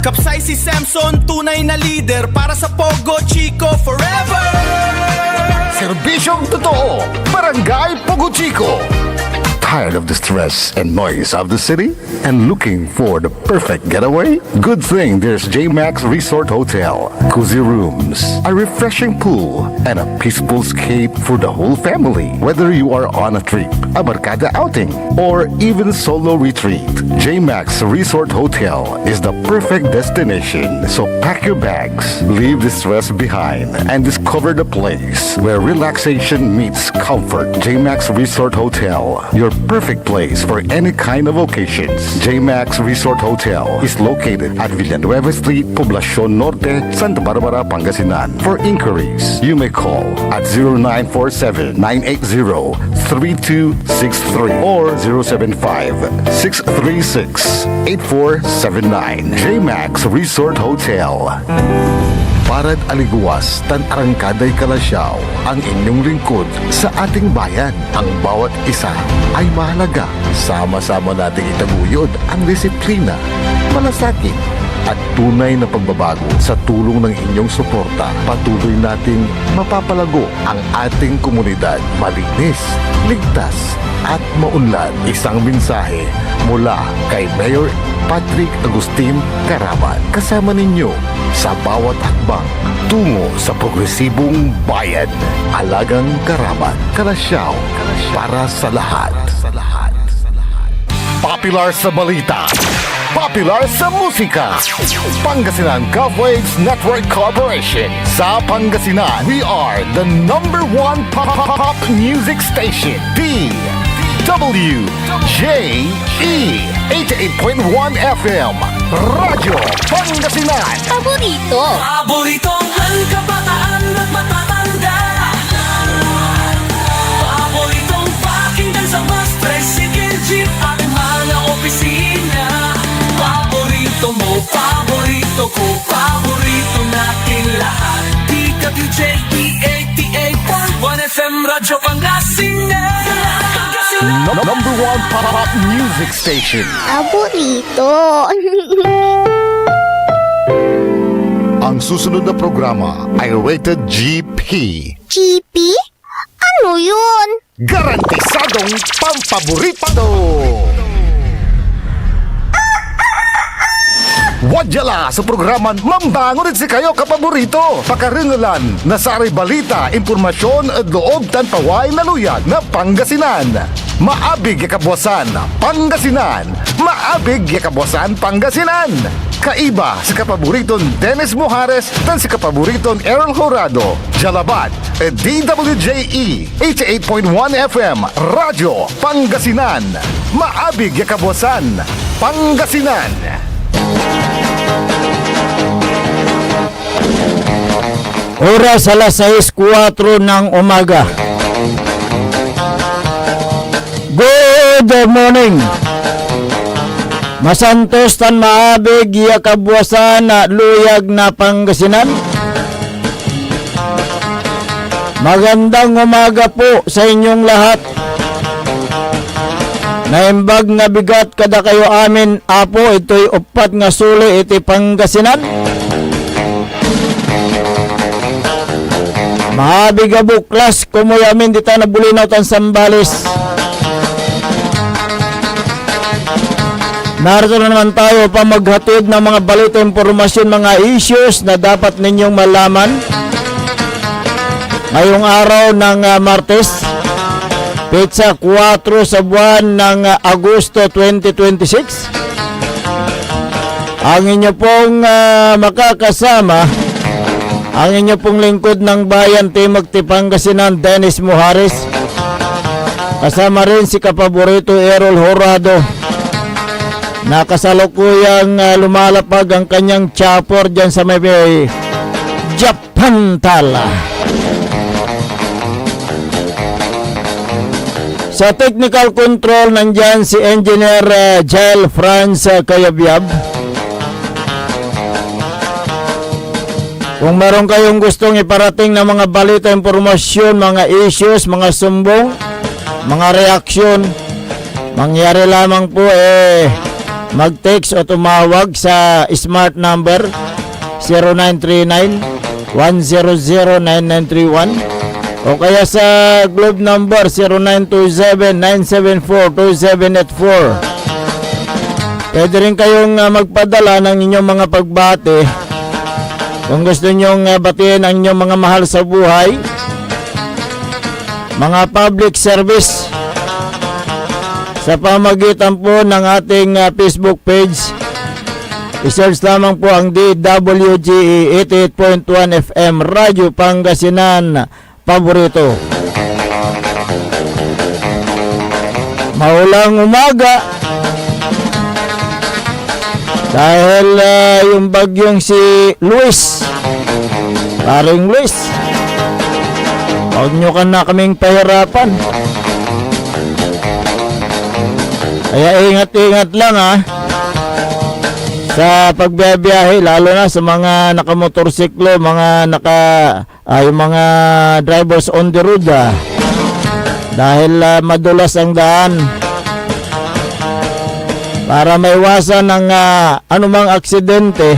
Kapsay si Samson, tunay na leader para sa Pogo Chico forever. Serbisyong totoo, Barangay Pogo Chico. Tired of the stress and noise of the city? And looking for the perfect getaway? Good thing there's JMax Resort Hotel. Cozy rooms, a refreshing pool, and a peaceful escape for the whole family. Whether you are on a trip, a barkada outing, or even solo retreat, JMax Resort Hotel is the perfect destination. So pack your bags, leave the stress behind, and discover the place where relaxation meets comfort. JMax Resort Hotel, your perfect place for any kind of occasions. JMax Resort Hotel is located at Villanueva Street, Poblacion Norte, Santa Barbara, Pangasinan. For inquiries, you may call at 0947-980-3263 or 075-636-8479. JMax Resort Hotel. Parad Aliguas, tan Arangkaday Kalasyaw, ang inyong lingkod sa ating bayan. Ang bawat isa ay mahalaga. Sama-sama nating itaguyod ang disiplina, malasakit, at tunay na pagbabago. Sa tulong ng inyong suporta, patuloy nating mapapalago ang ating komunidad. Malinis, ligtas, at maunlad. Isang mensahe mula kay Mayor Patrick Agustin Caraman. Kasama ninyo sa bawat hakbang tungo sa progresibong bayan. Alagang Caraman, Kalasyaw, para sa lahat. Popular sa balita, popular sa musika. Pangasinan Golfwaves Network Corporation. Sa Pangasinan, we are the #1 pop music station. DWJE 88.1 FM Radyo Pangasinan. Paboritong ang kabataan at matatanda. Paboritong pakinggan sa bus, tricycle, jeep at mga opisina. Paborito mo, paborito ko, paborito natin lahat. DWJE 88.1 FM Radyo Pangasinan. #1 pop music station. Paborito. Ang susunod na programa ay rated GP. GP? Ano yun? Garantisadong pampaborito! Wadyala sa programa Mambangon si kayo kapaborito. Pakaringalan na sari balita, impormasyon at loob tanpaway na luyag na Pangasinan. Maabig yakabwasan Pangasinan. Maabig yakabwasan Pangasinan. Kaiba sa kapaboriton Dennis Mujares tan sa kapaboriton Errol Horado. Jalabat at DWJE 88.1 FM Radyo Pangasinan. Maabig yakabwasan Pangasinan. Oras alas 6:04 ng umaga. Good morning. Masantos tan maabig iya kabwasan na luyag na Pangasinan. Magandang umaga po sa inyong lahat. Naimbag nga bigat kada kayo amin apo ito'y upat nga suli iti Pangasinan. Maabig nga buklas kumuyamin dita na bulinaw tan Sambales. Narito na naman tayo pa maghatid ng mga balita, impormasyon, mga issues na dapat ninyong malaman ngayong araw ng Martes, petsa 4 sa buwan ng Agosto 2026. Ang inyo pong makakasama, ang inyo pong lingkod ng bayan Timog Pangasinan, Dennis Mujares. Kasama rin si kapaborito Errol Horado. Nakasalukuyang lumalapag ang kanyang chopper dyan sa may Japan Tala. Sa technical control nandyan si Engineer Jael Franz Kayabyab. Kung meron kayong gustong iparating na mga balita, impormasyon, mga issues, mga sumbong, mga reaksyon, mangyari lamang po mag-text o tumawag sa smart number 0939-100-9931 o kaya sa globe number 0927-974-2784. Pwede rin kayong magpadala ng inyong mga pagbate kung gusto nyong batiin ang inyong mga mahal sa buhay, mga public service, sa pamagitan po ng ating Facebook page. I-search lamang po ang DWGE 88.1 FM Radyo Pangasinan Paborito. Maulang umaga dahil yung bagyong si Luis, paring Luis, huwag nyo ka na kaming pahirapan. Kaya ingat-ingat lang sa pagbiyahe, lalo na sa mga nakamotorsiklo, mga yung mga drivers on the road dahil madulas ang daan. Para maiwasan ng anumang aksidente,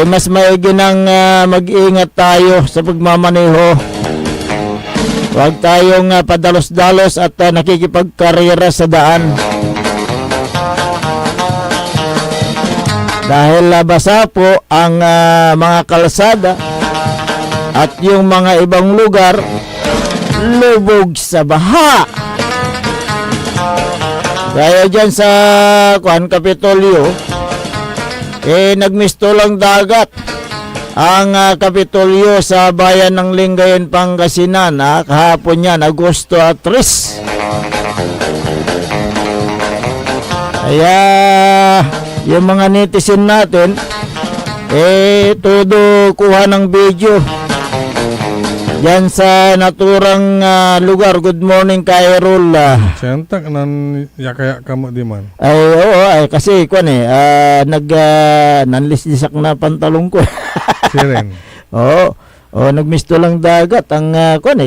mas maigi nang mag-ingat tayo sa pagmamaneho. Huwag tayong padalos-dalos at nakikipagkarera sa daan. Dahil basa po ang mga kalsada at yung mga ibang lugar lubog sa baha. Kaya dyan sa Kapitolyo, nagmisto lang dagat ang Kapitolyo sa bayan ng Lingayen, Pangasinan. Kahapon yan, Agosto 3. Kaya yung mga netizen natin, todo kuha ng video yan sa naturang lugar. Good morning, Kairul. Sentak nan yakaya kamo di man. Ay, oo, kasi nanlislisak na pantalong ko. Siren. Oo, nagmisto lang dagat ang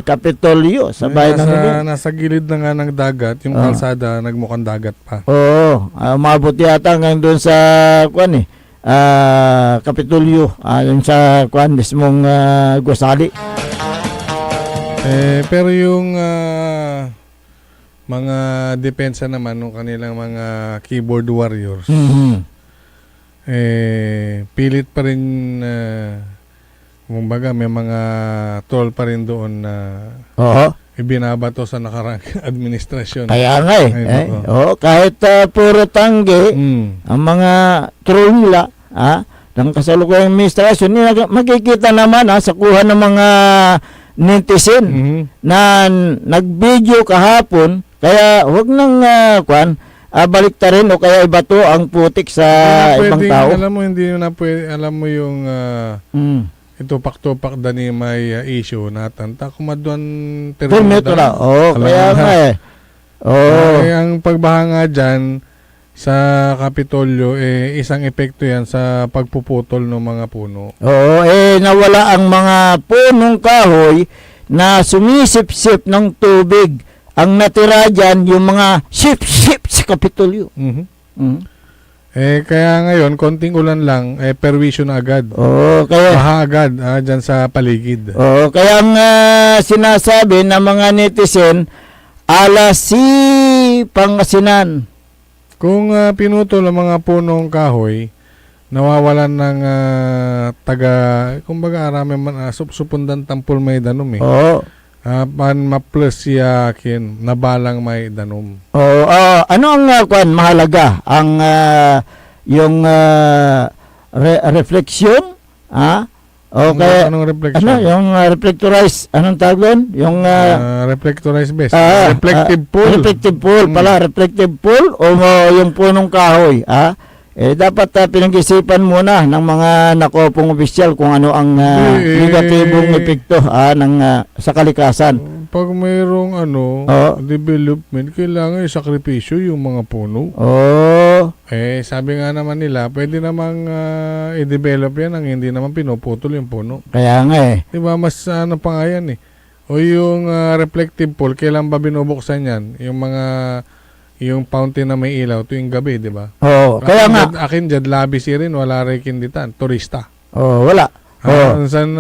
Kapitolyo sa bayan ng Lingayen. Nasa gilid na nga ng dagat, yung kalsada nagmukhang dagat pa. Oo, umabot yata hanggang doon sa Kapitolyo, yung sa mismong gusali. Pero yung mga depensa naman ng kanilang mga keyboard warriors, pilit pa rin, kumbaga may mga troll pa rin doon na ibinabato sa nakarang administrasyon. Kaya nga kahit puro tanggi, ang mga troll nila, ng kasalukuyang administrasyon, makikita naman sa kuha ng mga netizen na nag-video kahapon. Kaya wag nang baliktarin o kaya ibato ang putik sa ibang tao. Alam mo, hindi na pwede, alam mo yung itupak-tupak dani may issue natin. Kumaduan permito na. Kaya nga ang pagbaha nga dyan sa Kapitolyo, isang epekto yan sa pagpuputol ng mga puno. Nawala ang mga punong kahoy na sumisip-sip ng tubig. Ang natira dyan, yung mga sip-sip sa Kapitolyo. Kaya ngayon, konting ulan lang, perwisyo na agad. Kaya baha agad dyan sa paligid. Kaya ang sinasabi ng mga netizen, si Pangasinan. Kung pinutol ang mga punong kahoy, nawawalan ng kumbaga arami man supundan tampol may danom pan ma-plus yakin nabalang may danom. Ano ang mahalaga? Ang yung reflection? Okay. Anong reflection? Yung reflectorized, anong tawag doon? Yung reflectorized base. Reflective pool. Reflective pool pala, reflective pool o yung punong kahoy, dapat pinag-isipan muna ng mga nakopong opisyal kung ano ang negatibong epekto sa kalikasan. Pag mayroong development, kailangan isakripisyo yung mga puno. Sabi nga naman nila, pwede namang i-develop yan ang hindi naman pinuputol yung puno. Kaya nga Diba, mas pa nga yan O yung reflective pool, kailan ba binubuksan yan? Yung mga yung fountain na may ilaw tuwing gabi, di ba? Oo, kaya nga. Akin dyan, labi si rin, wala rin kinditan. Turista. Oo, wala. Oo. Saan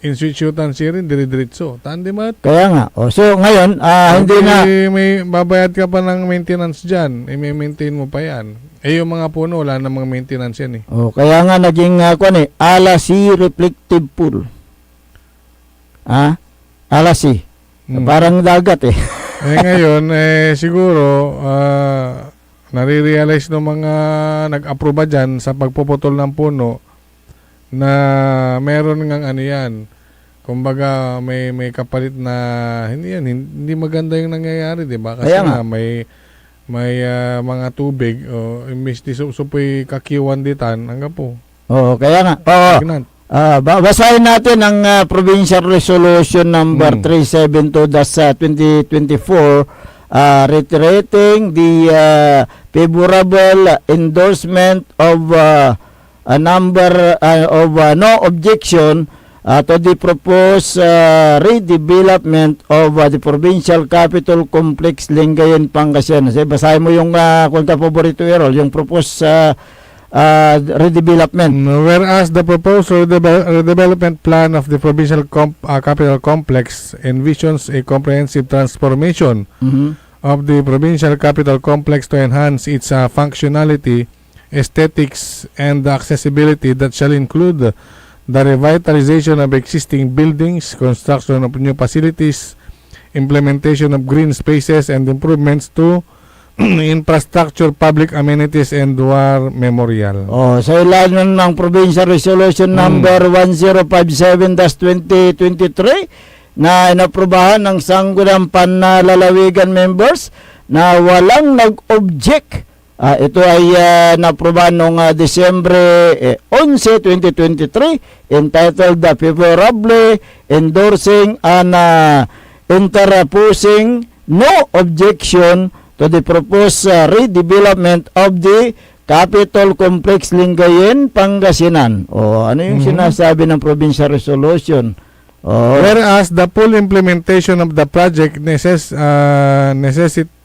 institutan si rin, diri-diritso. Tandi mat. Kaya nga. So ngayon, hindi na. May babayad ka pa ng maintenance dyan. May maintain mo pa yan. Yung mga puno, wala namang maintenance yan eh. Kaya nga naging Alasi reflective pool. Alasi. Parang dagat eh. Ngayon, siguro, nare-realize ng mga nag-aproba dyan sa pagpuputol ng puno na meron ngang ano yan. Kumbaga, may kapalit na, hindi maganda yung nangyayari, di ba? Kasi nga, may mga tubig, imbis di supoy kakiwan ditan, hanggang po. Kaya nga. Basahin natin ang Provincial Resolution number 372-2024 reiterating the favorable endorsement of a number of no objection to the proposed redevelopment of the Provincial Capital Complex Lingayen, Pangasinan. Basahin mo yung kung ka paborito, Errol, yung proposed redevelopment. Whereas the proposed redevelopment plan of the Provincial Capital Complex envisions a comprehensive transformation of the Provincial Capital Complex to enhance its functionality, aesthetics, and accessibility that shall include the revitalization of existing buildings, construction of new facilities, implementation of green spaces, and improvements to infrastructure, public amenities, and war memorial. Sa ilalim ng Provincial Resolution number 1057-2023 na inaprubahan ng Sangguniang Panlalawigan members na walang nag-object. Ito ay naprubahan noong Disyembre 11, 2023, entitled the Favorably Endorsing and Interposing No Objection to the proposed redevelopment of the Capital Complex Lingayen, Pangasinan. Ano yung sinasabi ng Provincial Resolution? Whereas the full implementation of the project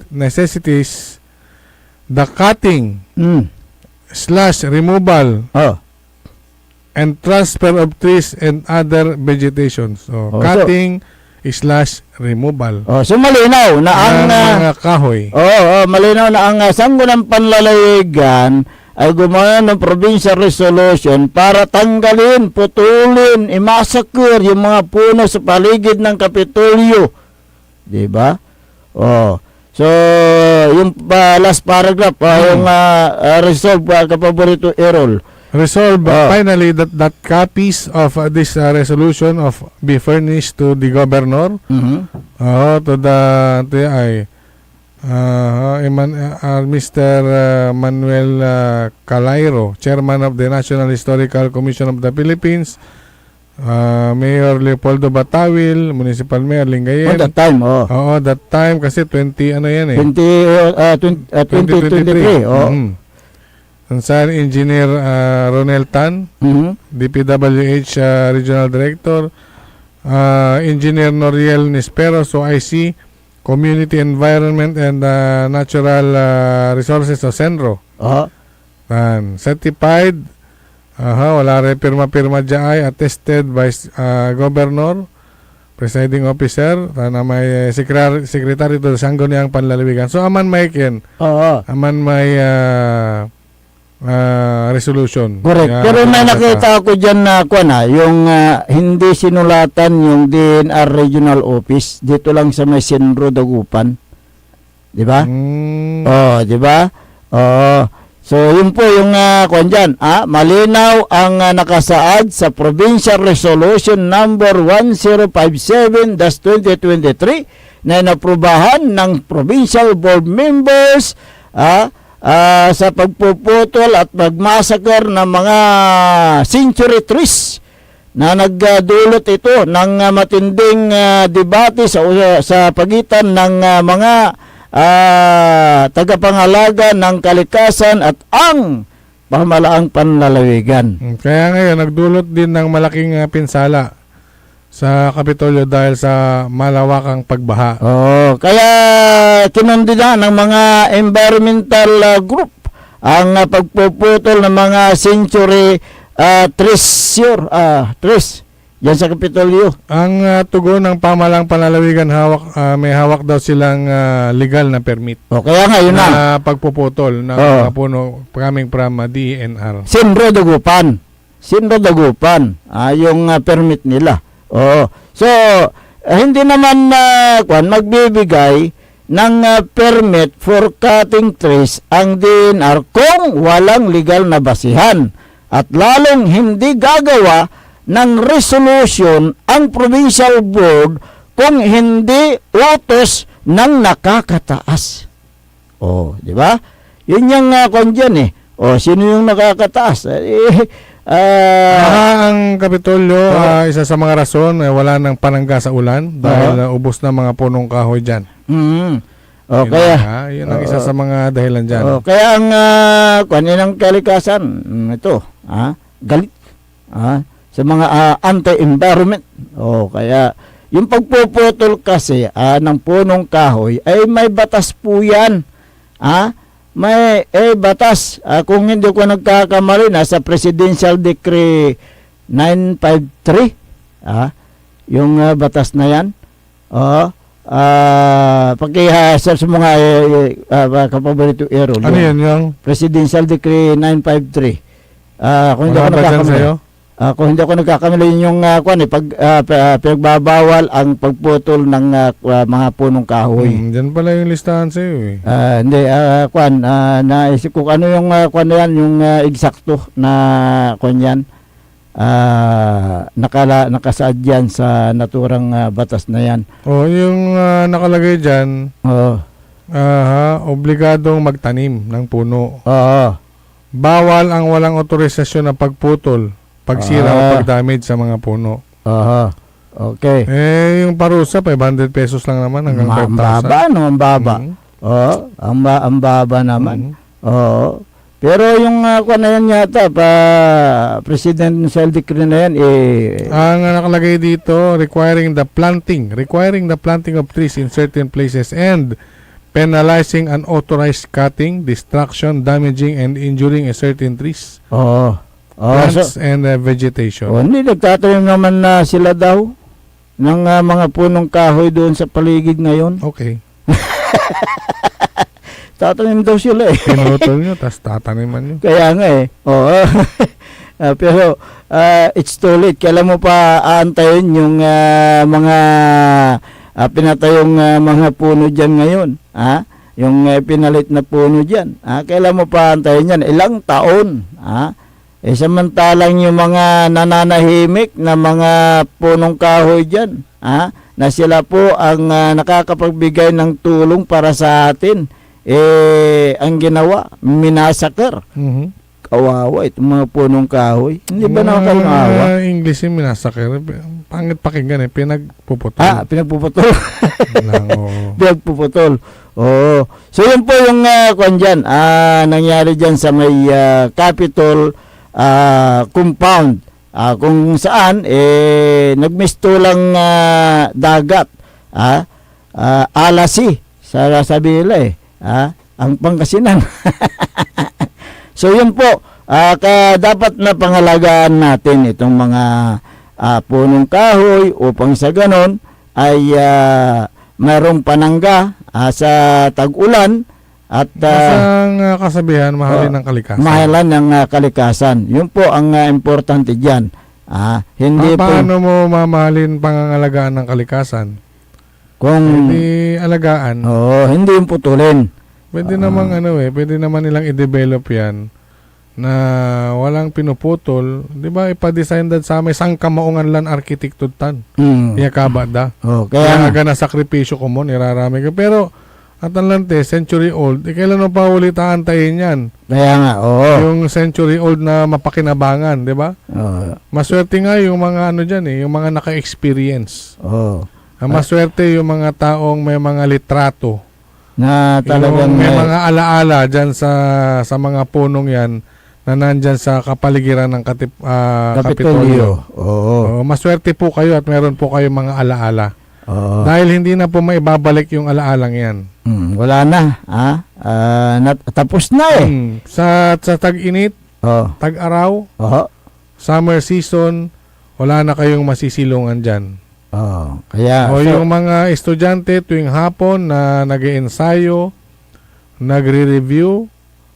necessitates the cutting / removal and transfer of trees and other vegetation. Cutting / removal. So malinaw na ang mga kahoy. Malinaw na ang Sangguniang Panlalawigan ay gumawa ng provincial resolution para tanggalin, putulin, imassacre yung mga puno sa paligid ng Kapitolyo. 'Di ba? So yung last paragraph yung resolve kapaborito, Errol. Resolve finally that copies of this resolution of be furnished to the governor, to the Mr. Manuel Calairo, Chairman of the National Historical Commission of the Philippines, Mayor Leopoldo Batawil, Municipal Mayor Lingayen. That time, that time kasi 20 ano yan eh. 2023. San Engineer Ronel Tan, DPWH Regional Director, Engineer Noriel Nisperos, OIC, Community Environment and Natural Resources o Senro. Certified, wala rin pirma-pirma dyan, attested by Governor, Presiding Officer, na may Secretary to Sangguniang Panlalawigan. So, aman may ken. Aman may resolution. Correct. Pero may nakita ako dyan na yung hindi sinulatan yung DNR Regional Office dito lang sa may Senro, Dagupan. 'Di ba? Di ba? So yun po yung dyan. Malinaw ang nakasaad sa Provincial Resolution number 1057-2023 na inaprubahan ng Provincial Board Members sa pagpuputol at magmassacre ng mga century trees na nagdulot ito ng matinding debate sa pagitan ng mga tagapangalaga ng kalikasan at ang pamahalaang panlalawigan. Kaya ngayon nagdulot din ng malaking pinsala sa Kapitolyo dahil sa malawakang pagbaha. Kaya kinundina ng mga environmental group ang pagpuputol ng mga century trees yan sa Kapitolyo. Ang tugon ng pamalang panlalawigan, may hawak daw silang legal na permit. Kaya nga yun na pagpuputol ng mga puno coming from DENR. Sinro Dagupan yung permit nila. So hindi naman magbibigay ng permit for cutting trees ang DNR kung walang legal na basihan at lalong hindi gagawa ng resolution ang provincial board kung hindi utos ng nakakataas. Di ba? Yun yung kung dyan sino yung nakakataas? Ang Kapitolyo, isa sa mga rason, wala nang panangga sa ulan dahil ubos na mga punong kahoy dyan. Kaya yun ang isa sa mga dahilan dyan. Kaya ang kaninang kalikasan ito, galit sa mga anti-environment. Kaya yung pagpuputol kasi ng punong kahoy ay may batas po yan. May batas. Kung hindi ko nagkakamali, nasa Presidential Decree 953. Yung batas na yan. Pagkihasal sa mga kapaborito Aero. Ano yan yung? Presidential Decree 953. Kung hindi ako nagkakamali. Kung hindi ako nagkakamali yung pinagbabawal ang pagputol ng mga punong kahoy. Diyan pala yung listahan sa iyo Hindi, naisip ko ano yung na yan, yung eksakto na yan. Nakasaad yan sa naturang batas na yan. Yung nakalagay dyan, obligadong magtanim ng puno. Bawal ang walang otorisasyon na pagputol, pagsira o pagdamage sa mga puno. Okay. Yung parusa, 500 pesos lang naman hanggang 5,000. Ang baba. Ang baba naman. Pero yung na yan yata, Presidential Decree na yan, ang nakalagay dito, requiring the planting of trees in certain places and penalizing unauthorized cutting, destruction, damaging, and injuring a certain trees. Plants and vegetation. Hindi, nagtatanim naman na sila daw ng mga punong kahoy doon sa paligid ngayon. Okay. Tatanim daw sila Pinutol nyo, tapos tataniman nyo. Kaya nga pero it's too late. Kailan mo pa aantayin yung mga pinatayong mga puno dyan ngayon? Yung pinalit na puno dyan. Kailan mo pa aantayin yan? Ilang taon. Samantalang yung mga nananahimik na mga punong kahoy dyan, na sila po ang nakakapagbigay ng tulong para sa atin, ang ginawa, minasakar. Kawawa itong mga punong kahoy. Hindi ba nakakalingawa? English yung minasakar. Pangit pakinggan pinagpuputol. Pinagpuputol. Pinagpuputol. So yun po yung dyan, nangyari dyan sa may Capitol compound, kung saan nagmistulang dagat, alasi sabi nila ang Pangasinan. So yun po, dapat na pangalagaan natin itong mga punong kahoy upang sa ganon ay mayroong panangga sa tag-ulan. At ang kasabihan, mahalin ng kalikasan. Mahalan ng kalikasan. Yun po ang importante diyan. Hindi paano mo mamahalin pangangalagaan ng kalikasan? Kung hindi alagaan. Hindi yung putulin. Pwede namang pwede naman nilang i-develop 'yan na walang pinuputol. 'Di ba? Ipa-design dad sa may sangkamaungan lan arkitektud tan. Iya kabada. Kaya aga na sakripisyo ko mo nirarami ka, pero at ang lante, century old, kailan mo pa ulit aantayin yan? Kaya nga, Yung century old na mapakinabangan, di ba? Maswerte nga yung mga dyan yung mga naka-experience. Maswerte yung mga taong may mga litrato. Na talagang may mga alaala dyan sa mga punong yan na nandyan sa kapaligiran ng Kapitolyo. Kapitolyo. Oo. Maswerte po kayo at meron po kayo mga alaala. Oo. Dahil hindi na po maibabalik yung alaalang yan. Wala na. Tapos na eh. Sa tag-init, Oo. tag-araw, Oo. summer season, wala na kayong masisilungan dyan. Oo. Kaya, O yung mga estudyante tuwing hapon na nag-ensayo, nagre-review,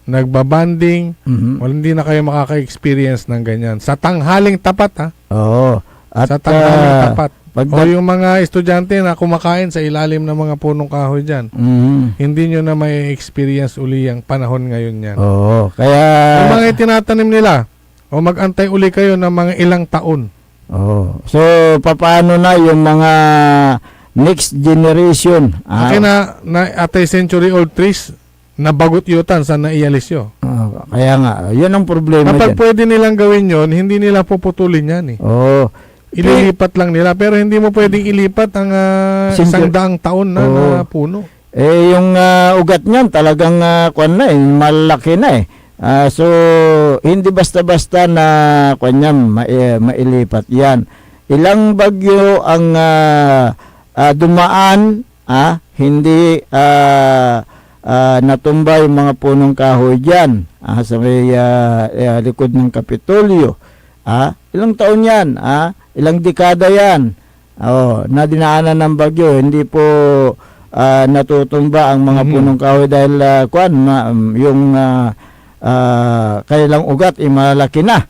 nagbabanding, hindi na kayo makaka-experience ng ganyan. Sa tanghaling tapat ha. Oo. At Sa tanghaling tapat. pag- O yung mga estudyante na kumakain sa ilalim ng mga punong kahoy dyan, hindi nyo na may experience uli ang panahon ngayon yan. Oo. Kaya, Yung mga itinatanim nila, o mag-antay uli kayo ng mga ilang taon. oo. So, papaano na yung mga next generation? Akin na at a century-old trees, nabagot yutan sa naialis yun. Kaya nga, yun ang problema Kapag dyan. pwede nilang gawin yon, hindi nila puputulin yan eh. Oo. Ililipat lang nila, pero hindi mo pwedeng ilipat ang Century- 100 taon na, na puno. Yung ugat niyan talagang kuwan na eh, malaki na eh. So hindi basta-basta na kuwan niyan mailipat yan. Ilang bagyo ang dumaan, hindi natumba yung mga punong kahoy diyan sa may likod ng Kapitolyo. Ilang taon yan, ilang dekada yan. Na dinaanan ng bagyo, hindi po natutumba ang mga punong kahoy dahil yung kailang ugat ay malaki na.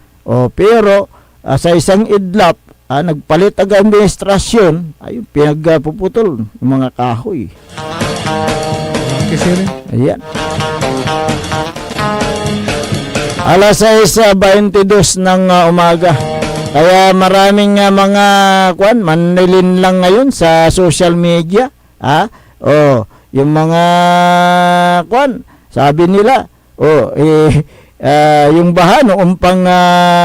Pero sa isang idlap, nagpalit ang administrasyon, ayun, pinagpuputol yung mga kahoy. Kasi rin. Ayan. Alas 6:22 ng umaga. Kaya maraming mga manlilin lang ngayon sa social media. Yung mga sabi nila, yung baha noong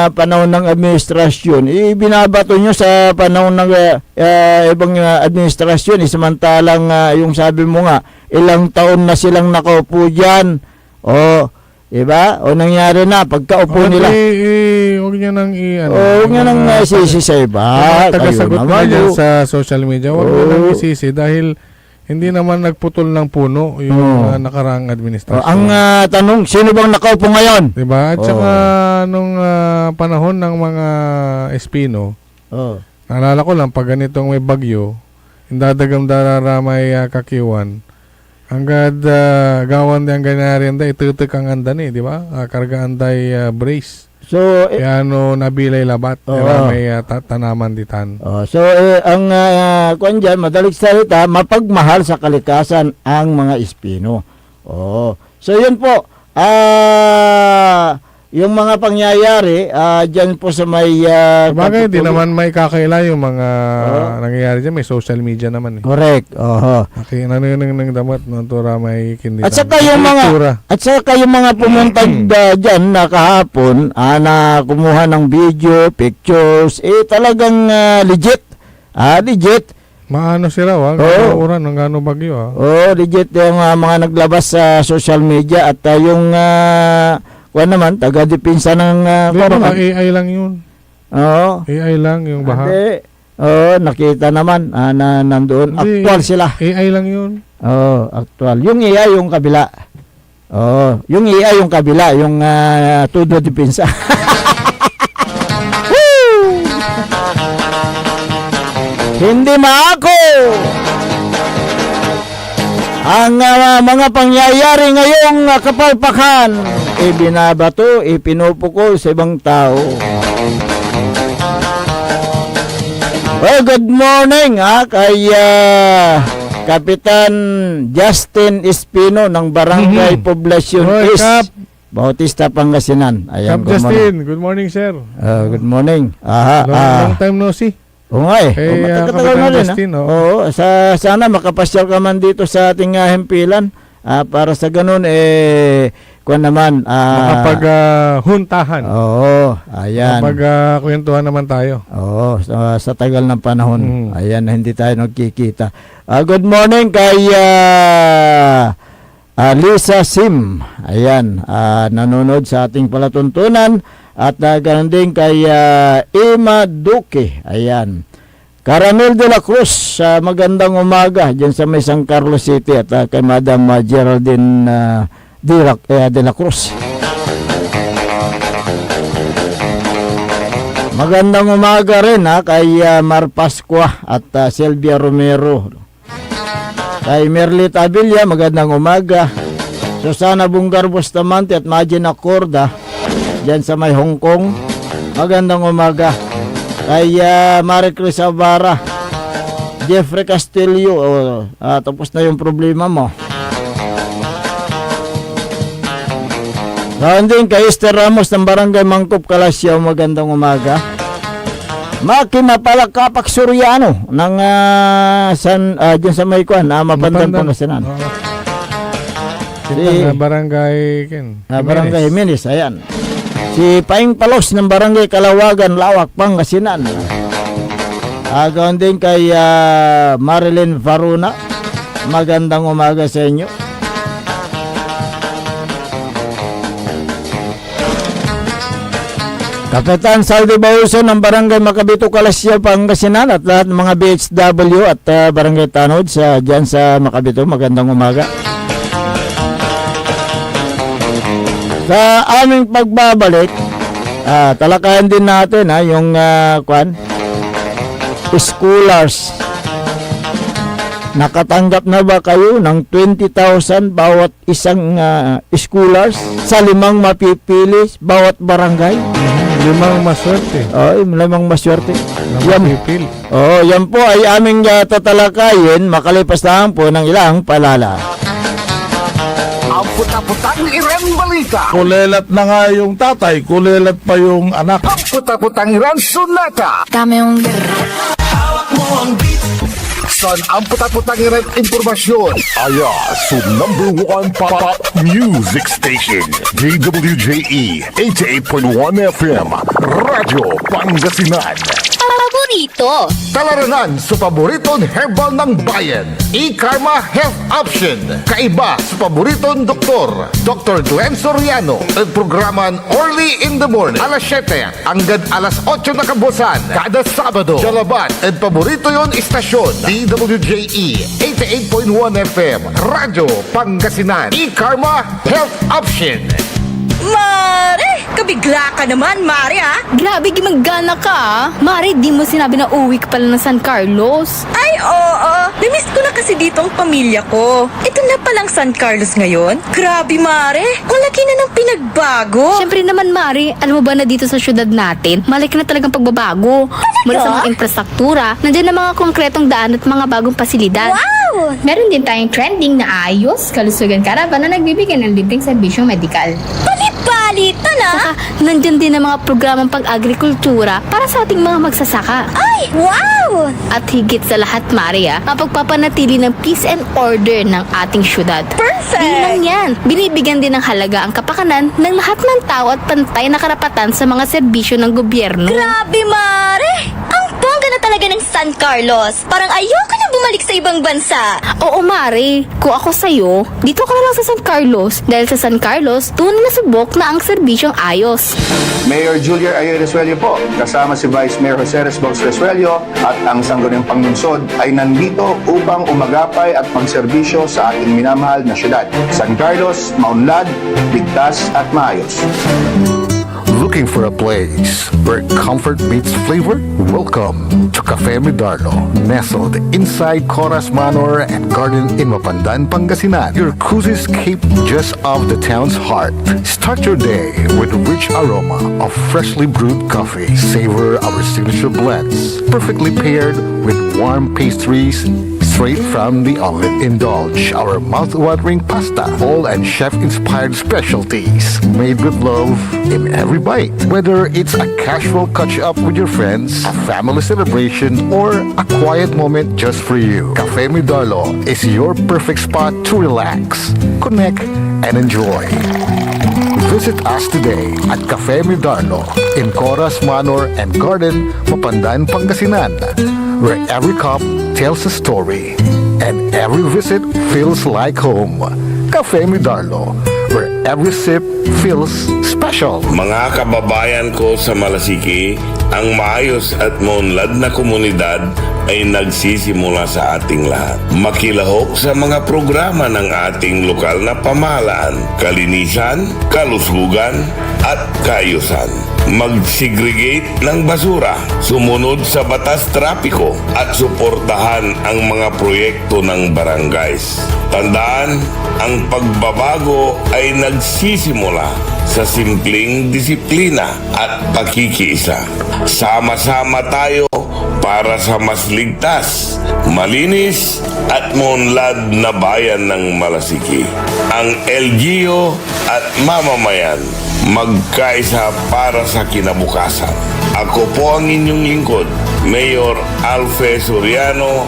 panahon ng administrasyon, binabato nyo sa panahon ng ibang administrasyon, samantalang yung sabi mo nga, ilang taon na silang nakaupo dyan. Diba? Nangyari na pagkaupo nila. Huwag nyo nang Huwag nyo nang isisi sa iba. Tagasagot na dyan sa social media. Huwag nyo nang isisi dahil hindi naman nagputol ng puno yung nakaraang administrasyon. Ang tanong, sino bang nakaupo ngayon? Diba? At saka nung panahon ng mga Espino, naalala ko lang pag ganitong may bagyo, indadagam dararamay kakiwan, hanggang gawan din ganyan da itutuk ang andan di ba? Karga anday brace. So, Kaya nabilay labat, diba? May tanaman ditan. ang kuwan dyan, madaling salita, mapagmahal sa kalikasan ang mga Espino. So, yun po. Yung mga pangyayari, dyan po sa may... Bagay, di naman may kakaila yung mga nangyayari dyan. May social media naman eh. Correct. Okay, nang damat ng tura may kinditan. At saka yung mga pumuntag dyan na kahapon na kumuha ng video, pictures, talagang legit. Legit. Maano sila, uran ng gano bagyo. Legit yung mga naglabas sa social media at yung naman, taga-depensa ng Baka AI lang yun. AI lang yung baha. Nakita naman na nandoon. Hindi, Actual sila. AI lang yun. Actual. Yung AI yung kabila. Yung AI yung kabila, yung todo depensa. Hindi maako. Ang mga pangyayari ngayong kapalpakan, ibinabato, ipinupukol sa ibang tao. Good morning kay Kapitan Justin Espino ng Barangay Poblacion East, Kap. Bautista, Pangasinan. Kap Justin, good morning sir. Good morning. Long time no see. Oo nga eh. Kapitan na rin. Justin, Sana makapasyal ka man dito sa ating hempilan. Para sa ganun, kuwan naman. Makapaghuntahan. Ayan. Kwentuhan naman tayo. Sa tagal ng panahon. Ayan, hindi tayo nagkikita. Good morning kay Lisa Sim, ayan, nanonood sa ating palatuntunan. At ganoon din kay Ima Duque, ayan. Caramel de la Cruz, magandang umaga dyan sa may San Carlos City. At kay Madam Geraldine de la Cruz. Magandang umaga rin kay Mar Pascua at Sylvia Romero. Kay Merlit Abilia, magandang umaga. Susana Bungar Bustamante at Magina Corda dyan sa may Hong Kong, magandang umaga. Kay Marie Cris Avara, Jeffrey Castillo, tapos na yung problema mo. Ganoon din kay Esther Ramos ng Barangay Mangkop, Kalasyaw, magandang umaga. Maki Mapalakapak Soriano ng dyan sa may kuan, Mapandan, Pangasinan. Barangay Barangay Jimenez, ayan. Si Paing Palos ng Barangay Kalawagan, Lawak, Pangasinan. Ganoon din kay Marilyn Faruna, magandang umaga sa inyo. Kapitan Saldi Bauso ng Barangay Makabito, Kalasyaw, Pangasinan at lahat ng mga BHW at Barangay Tanod dyan sa Makabito, magandang umaga. Sa aming pagbabalik, talakayan din natin yung schoolers. Nakatanggap na ba kayo ng 20,000 bawat isang schoolers sa 5 mapipili bawat barangay? 5 maswerte. Limang maswerte. Mapipili. Yan po ay aming tatalakayin makalipas lang po ng ilang palala. Ang puta-putang Iran balita. Kulelat na nga yung tatay, kulelat pa yung anak. Ang puta-putang Iran sunata. Hawak mo ang beat. Son ang puta-putang Iran impormasyon. Aya sa number 1 pop music station. DWJE 88.1 FM. Radyo Pangasinan. Paborito. Talaranan sa paboritong herbal ng bayan. E-Karma Health Option. Kaiba sa paboritong doktor. Dr. Glenn Soriano. At programan Early in the Morning. Alas 7 hanggang alas 8 na kabusan. Kada Sabado. Jalaban. At paborito yon istasyon. DWJE 88.1 FM. Radyo Pangasinan. E-Karma Health Option. Mare! Kabigla ka naman, Mare, ha? Grabe, gimagana ka, Mari, di mo sinabi na uwi ka pala ng San Carlos. Ay, oo. Namiss ko na kasi dito ang pamilya ko. Ito na palang San Carlos ngayon. Grabe, Mare. Ang laki na ng pinagbago. Siyempre naman, Mari, alam mo ba na dito sa syudad natin, malaki na talagang pagbabago. Mula sa mga infrastruktura, nandiyan na mga konkretong daan at mga bagong pasilidad. Wow! Meron din tayong trending na ayos, kalusugan karavan na nagbibigay ng libreng serbisyong medikal. Palit-palitan, ha? Saka, nandyan din ang mga programang pag-agrikultura para sa ating mga magsasaka. Ay, wow! At higit sa lahat, Maria, ang pagpapanatili ng peace and order ng ating syudad. Perfect! Di lang yan, binibigyan din ng halaga ang kapakanan ng lahat ng tao at pantay na karapatan sa mga serbisyo ng gobyerno. Grabe, Mare! Ang bongga na talaga ng San Carlos. Parang ayoko na bumalik sa ibang bansa. Oo, Mari, kung ako sa'yo, dito ka na lang sa San Carlos dahil sa San Carlos, tunay na subok na ang serbisyong ayos. Mayor Julia Ayer Resuello po, kasama si Vice Mayor Jose Resbox Resuello at ang Sangguniang Panglungsod ay nandito upang umagapay at magserbisyo sa ating minamahal na syudad. San Carlos, maunlad, ligtas at maayos. Looking for a place where comfort meets flavor? Welcome to Cafe Medardo, nestled inside Coras Manor and Garden in Mapandan, Pangasinan. Your cozy escape just off the town's heart. Start your day with a rich aroma of freshly brewed coffee. Savor our signature blends, perfectly paired with warm pastries straight from the oven. Indulge our mouth-watering pasta, all and chef-inspired specialties made with love in every bite. Whether it's a casual catch-up with your friends, a family celebration, or a quiet moment just for you, Cafe Medardo is your perfect spot to relax, connect, and enjoy. Visit us today at Cafe Medardo in Coras Manor and Garden, Mapandan, Pangasinan, where every cup tells a story and every visit feels like home. Cafe Midarlo, where every sip feels special. Mga kababayan ko sa Malasiki, ang maayos at maunlad na komunidad ay nagsisimula sa ating lahat. Makilahok sa mga programa ng ating lokal na pamahalaan, kalinisan, kalusugan, at kaayusan. Mag-segregate ng basura, sumunod sa batas trapiko, at suportahan ang mga proyekto ng barangays. Tandaan, ang pagbabago ay nagsisimula sa simpleng disiplina at pakikiisa. Sama-sama tayo para sa mas ligtas, malinis at maunlad na bayan ng Malasiki. Ang LGU at mamamayan magkaisa para sa kinabukasan. Ako po ang inyong lingkod, Mayor Alfe Soriano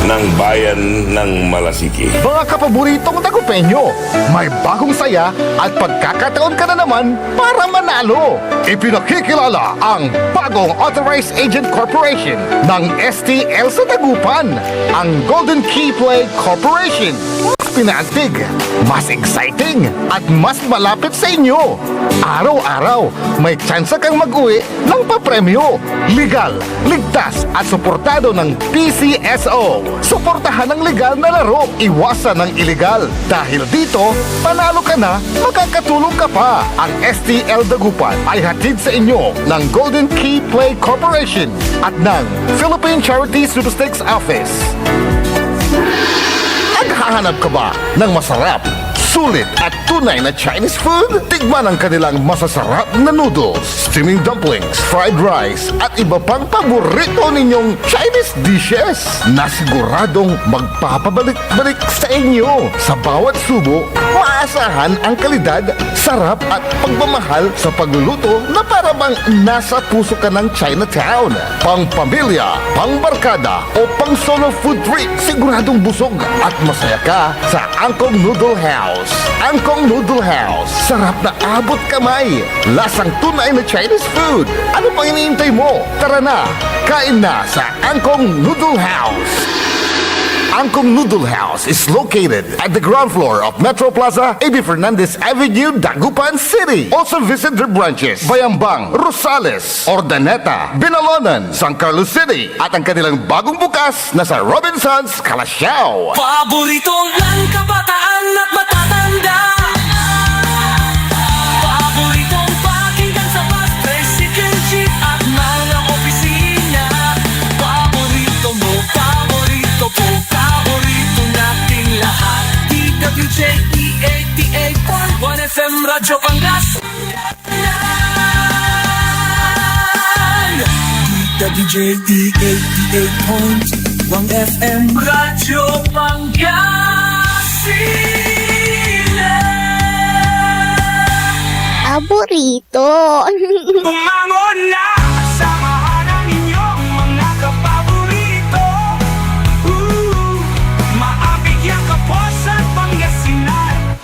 ng Bayan ng Malasiki. Mga kapaboritong tagupenyo, may bagong saya at pagkakataon ka na naman para manalo. Ipinakikilala ang bagong Authorized Agent Corporation ng STL sa Dagupan, ang Golden Key Play Corporation. Mas pinaantig, mas exciting, at mas malapit sa inyo. Araw-araw, may tsansa kang mag-uwi ng papremyo. Legal, ligtas at suportado ng PCSO. Suportahan ang legal na laro, iwasan ang illegal. Dahil dito, panalo ka na, makakatulong ka pa. Ang STL Dagupan ay hatid sa inyo ng Golden Key Play Corporation at ng Philippine Charity Statistics Office. Naghahanap ka ba ng masarap, sulit at tunay na Chinese food? Tikman ang kanilang masasarap na noodles, steaming dumplings, fried rice, at iba pang paborito ninyong Chinese dishes na siguradong magpapabalik-balik sa inyo. Sa bawat subo, maasahan ang kalidad, sarap at pagmamahal sa pagluluto na para bang nasa puso ka ng Chinatown. Pang pamilya, pang barkada o pang solo food trip, siguradong busog at masaya ka sa Angkong Noodle House. Angkong Noodle House, sarap na abot kamay, lasang tunay na Chinese food. Ano pang iniintay mo? Tara na, kain na sa Angkong Noodle House. Angkong Noodle House is located at the ground floor of Metro Plaza, A.B. Fernandez Avenue, Dagupan City. Also visit their branches, Bayambang, Rosales, Ordaneta, Binalonan, San Carlos City, at ang kanilang bagong bukas na sa Robinsons, Calasiao. Paborito ng kabataan at matatanda. Paboritong pakinggan sa bus, tricycle, jeep at mga opisina. Paborito mo, paborito ko, paborito nating lahat. DWJE 88.1 FM Radyo Pangasinan. DWJE 88.1 FM Radyo Pangasinan. Paborito. Bumangon na! Samahan ang inyong mga kapaborito. Maabigyan ka po sa Pangasinan.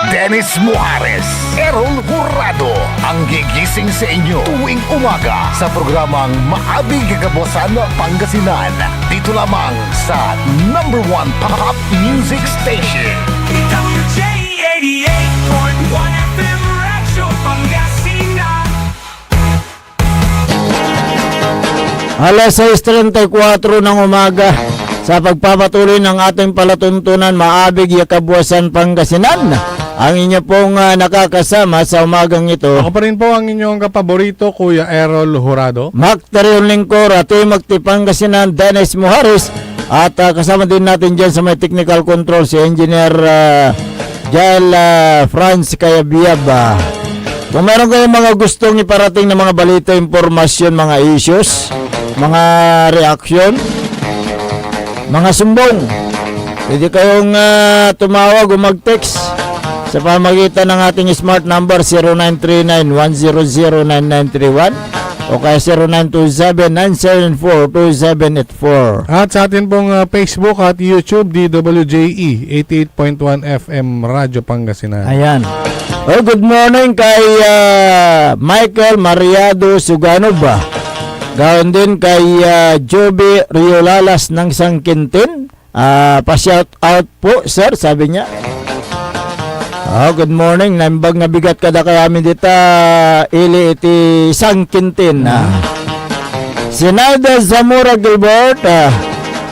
Dennis Muhares, Errol Hurado, ang gigising sa inyo tuwing umaga sa programang Maabig Kagabosan Pangasinan. Dito lamang sa #1 Pop Music Station. WJ88.1 FM Radyo Pangasinan. Alas 6:34 ng umaga sa pagpapatuloy ng ating palatuntunan Maabig Yakabuasan Pangasinan. Ang inyo pong nakakasama sa umagang ito. Ako pa rin po ang inyong kapaborito, Kuya Errol Hurado. Macterion Lingkor at Magti Pangasinan, Dennis Muhares. At kasama din natin dyan sa may technical control si Engineer Jal Franz Kayabiab. Kung meron kayong mga gustong iparating na mga balita, impormasyon, mga issues, mga reaksyon, mga sumbong, pwede kayong tumawag o mag-text sa pamagitan ng ating smart number 0939-100-9931 o kaya 0927-974-2784. At sa atin pong Facebook at YouTube, DWJE 88.1 FM Radyo Pangasinan. Ayan. Oh, good morning kay Michael Mariado Suganova. Gawin din kay Joby Riolalas ng Sangkintin. Pa-shout out po, sir, sabi niya. Good morning. Naimbag nga bigat kada kay amin dita ili iti isang kintin. Sinayda Zamora Gilbert.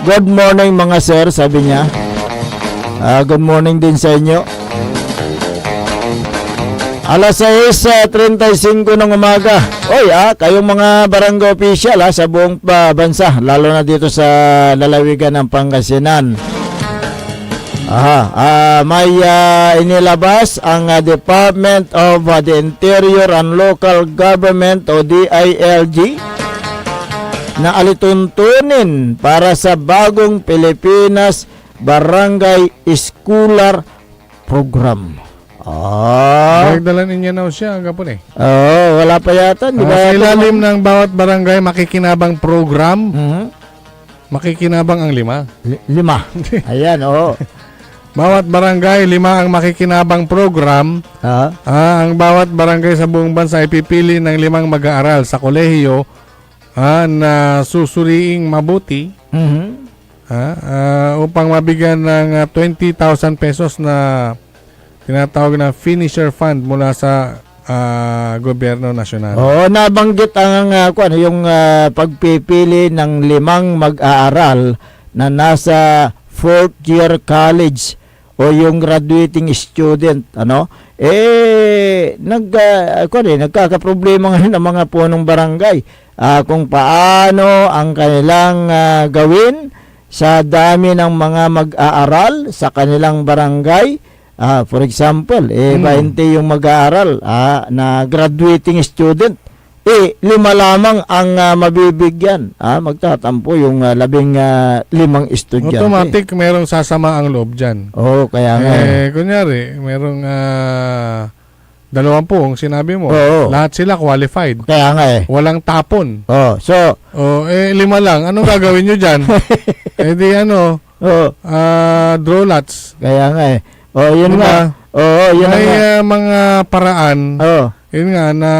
Good morning mga sir, sabi niya. Good morning din sa inyo. Alas 6:35 ng umaga. Oy, kayong mga barangay official sa buong bansa, lalo na dito sa lalawigan ng Pangasinan. May inilabas ang Department of the Interior and Local Government o DILG na alituntunin para sa bagong Pilipinas Barangay Scholar Program. Nagdala ninyo na siya ang gapon Wala pa yata. Sa ilalim ng bawat barangay makikinabang program, makikinabang ang 5. 5. Ayan, Bawat barangay, 5 ang makikinabang program. Ang bawat barangay sa buong bansa ay pipili ng 5 mag-aaral sa kolehiyo na susuriing mabuti upang mabigyan ng 20,000 pesos na tinatawag na finisher fund mula sa gobyerno nasyonal. Nabanggit ang yung pagpipili ng 5 mag-aaral na nasa 4th year college o yung graduating student, nagkakaproblema ngayon ang mga punong barangay kung paano ang kanilang gawin sa dami ng mga mag-aaral sa kanilang barangay. For example, 20 yung mag-aaral na graduating student. 5 lamang ang mabibigyan. Magtatampo yung 15 estudyante. Automatic merong sasama ang loob dyan. Kaya nga. Kunyari, merong 20 sinabi mo. Lahat sila qualified. Kaya nga Walang tapon. 5 lang. Anong gagawin nyo dyan? Draw lots. Kaya nga yun nga. Yun may mga paraan. Yun nga na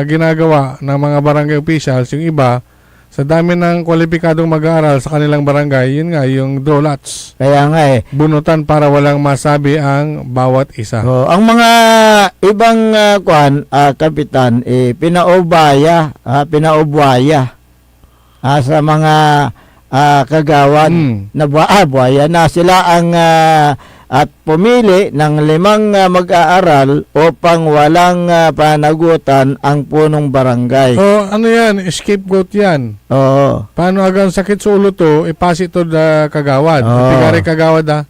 ginagawa ng mga barangay officials, yung iba sa dami ng kwalipikadong mag-aaral sa kanilang barangay, yun nga yung draw lots. Kaya nga bunutan para walang masabi ang bawat isa. Ang mga ibang kapitan pinaubaya sa mga kagawad na buhaya na sila ang at pumili ng 5 mag-aaral upang walang panagutan ang punong barangay. Ano yan? Scapegoat yan. Paano agang sakit sa ulo to, ipasi to da kagawad. Tigari kagawad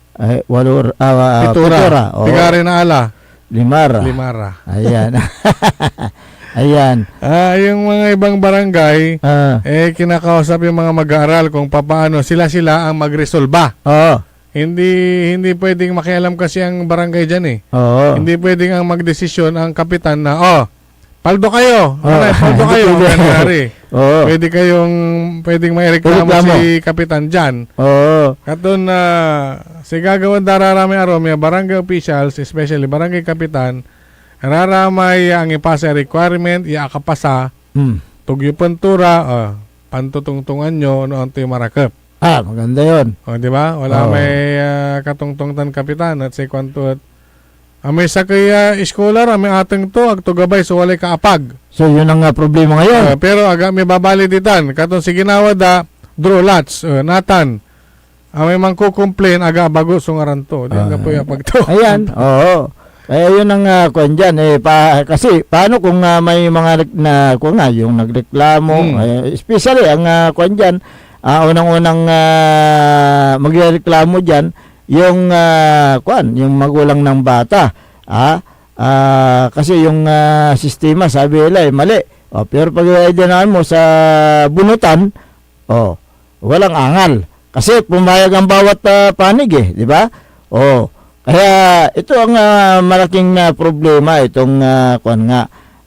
Pitura. Tigari na ala. Limara. Ayan. Ayan. Yung mga ibang barangay, kinakausap yung mga mag-aaral kung paano sila ang magresolba. Hindi pwedeng makialam kasi ang barangay dyan Hindi pwedeng ang magdesisyon ang kapitan na, paldo kayo. Paldo kayo. Pwedeng may reklamo si kapitan dyan. Katon na si gagawan dararamay may barangay officials, especially barangay kapitan, raramay ang ipasa requirement, iakapasa, tugyo pantura, pantutungtungan nyo, noon tayo marakap. Maganda yun. Di ba? Wala may katungtungtan kapitan at si kwanto at may sakay scholar, may ateng to, agtugabay, so walay kaapag. So yun ang problema ngayon. Pero may babaliditan. Katong si ginawa draw lots, natan. May mangko-complain, bago sungaran to. Di nga po yung pagto. Ayan, Kaya yun ang kwan dyan. Kasi paano kung may mga yung nagreklamo, especially ang kwan dyan, unang-unang magreklamo dyan, yung yung magulang ng bata. Kasi yung sistema, sabi nila, mali. Pero pag idinaan mo sa bunutan, walang angal. Kasi pumayag ang bawat panig di ba? Kaya ito ang malaking problema, itong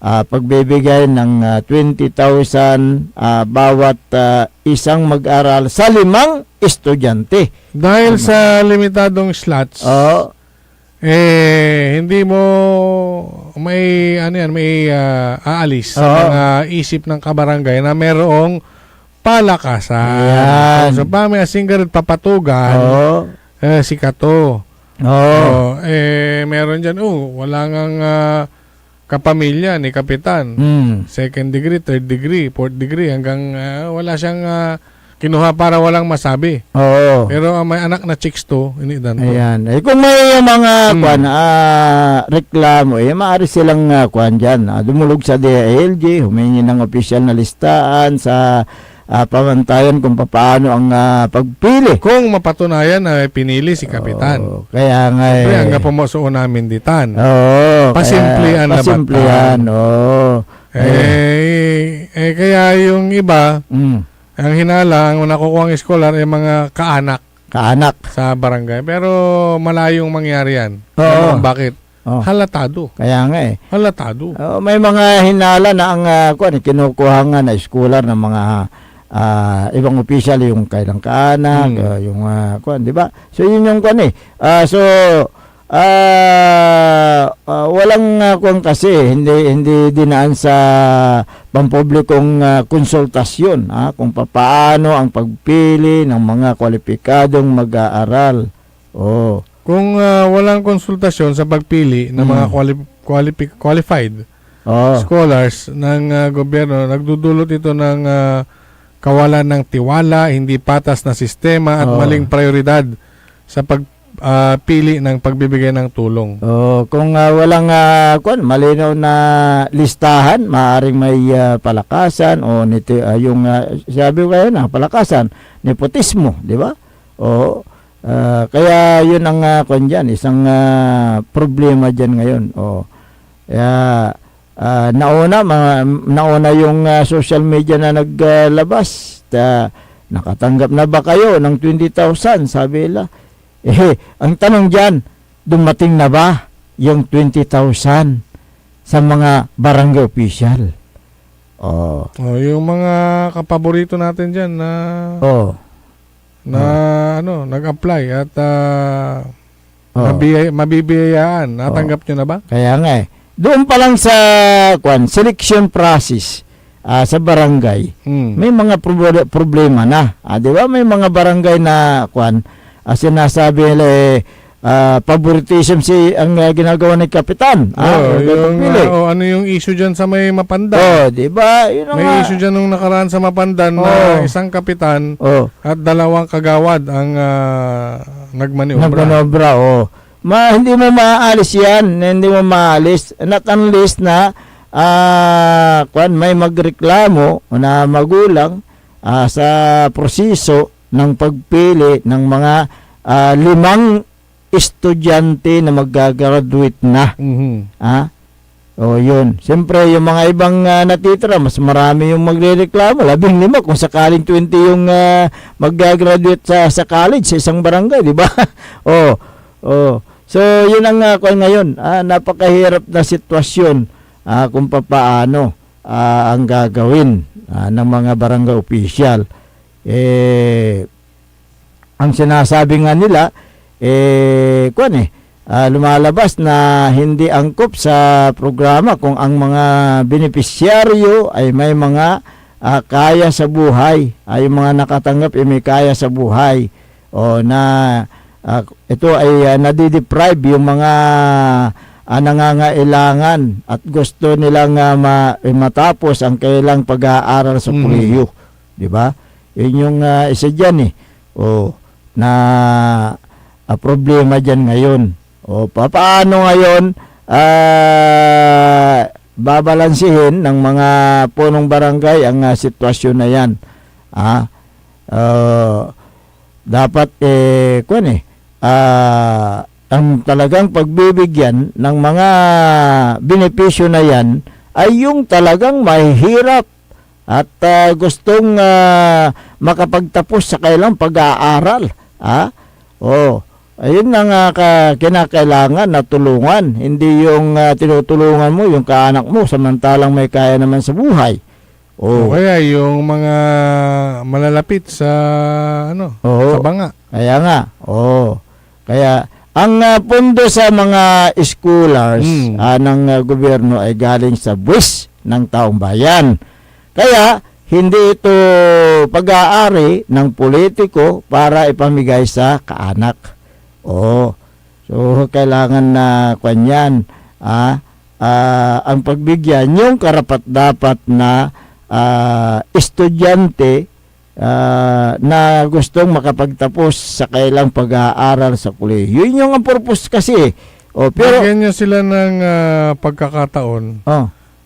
pagbibigay ng 20,000 bawat isang mag-aral sa 5 estudyante. Dahil sa limitadong slots, hindi mo may aalis sa mga isip ng kabarangay na merong palakasan. So may asing papatugan, si Kato. Oo. Meron dyan, wala ngang kapamilya ni Kapitan. Second degree, third degree, fourth degree, hanggang wala siyang kinuha para walang masabi. Oo. Pero may anak na chicks to, inidan to. Ayan. Kung may mga reklamo, maaari silang kwan dyan. Dumulog sa DILG, humingi ng official na listahan sa pamantayan kung paano ang pagpili. Kung mapatunayan na pinili si Kapitan. Kaya nga Siyempre, hanggang pumusuon namin ditan. Oo. Pasimplihan na pasimplihan, oo. Kaya yung iba, ang hinala, ang nakukuha ang scholar ay mga kaanak. Kaanak. Sa barangay. Pero malayong mangyari yan. Oo. Bakit? Halatado. Kaya nga Halatado. may mga hinala na ang kinukuha nga na scholar ng mga ibang official, yung kailang kaanak, yung di ba? So yun yung walang kasi hindi dinaan sa pampublikong konsultasyon kung paano ang pagpili ng mga kwalipikadong mag-aaral. Kung walang konsultasyon sa pagpili ng mga qualified scholars ng gobyerno, nagdudulot ito ng kawalan ng tiwala, hindi patas na sistema at maling prioridad sa pagpili ng pagbibigay ng tulong. Kung walang malinaw na listahan, maaring may palakasan o yung sabi ko kayo na palakasan, nepotismo, di ba? Kaya yun ang dyan, isang problema dyan ngayon. Kaya nauna yung social media na naglabas. Nakatanggap na ba kayo ng 20,000? Sabi nila. Ang tanong dyan, dumating na ba yung 20,000 sa mga barangay official? Yung mga kapaborito natin dyan na nag-apply at mabibiyayaan. Natanggap nyo na ba? Kaya nga doon pa lang sa selection process sa barangay, may mga problema na. Di ba? May mga barangay na sinasabi nila favoritism ang ginagawa ng Kapitan. Ano yung issue dyan sa may Mapandan? Di ba? May issue dyan nung nakaraan sa Mapandan na isang kapitan at dalawang kagawad ang nagmaniobra. Hindi mo maalis yan. Hindi mo maalis. Not unless na may magreklamo na magulang sa proseso ng pagpili ng mga 5 estudyante na mag-graduate na. Yun. Siyempre, yung mga ibang natitira, mas marami yung magrereklamo. 15 kung sakaling 20 yung mag-graduate sa college, sa isang barangay, di ba? So, yun ang ngayon. Napakahirap na sitwasyon kung paano ang gagawin ng mga barangay official. Ang sinasabi nga nila, lumalabas na hindi angkop sa programa kung ang mga benepisyaryo ay may mga kaya sa buhay, ay mga nakatanggap ay may kaya sa buhay, ito ay nadideprive yung mga nangangailangan at gusto nilang matapos ang kailang pag-aaral sa kolehiyo, di ba? Yun yung isa dyan na problema dyan ngayon. Paano ngayon babalansihin ng mga punong barangay ang sitwasyon na yan? Dapat ang talagang pagbibigyan ng mga benepisyo na yan ay yung talagang mahihirap at gustong makapagtapos sa kailang pag-aaral. Ayun ang kinakailangan na tulungan. Hindi yung tinutulungan mo yung kaanak mo samantalang may kaya naman sa buhay. Kaya yung mga malalapit sa sa banga. Kaya nga. Kaya ang pondo sa mga scholars ng gobyerno ay galing sa buwis ng taong bayan. Kaya hindi ito pag-aari ng politiko para ipamigay sa kaanak. So So kailangan na kanyan ang pagbigyan yung karapat-dapat na estudyante na gustong makapagtapos sa kailang pag-aaral sa kolehiyo. Yun yung ang purpose kasi. Pero Bigyan niyo sila ng pagkakataon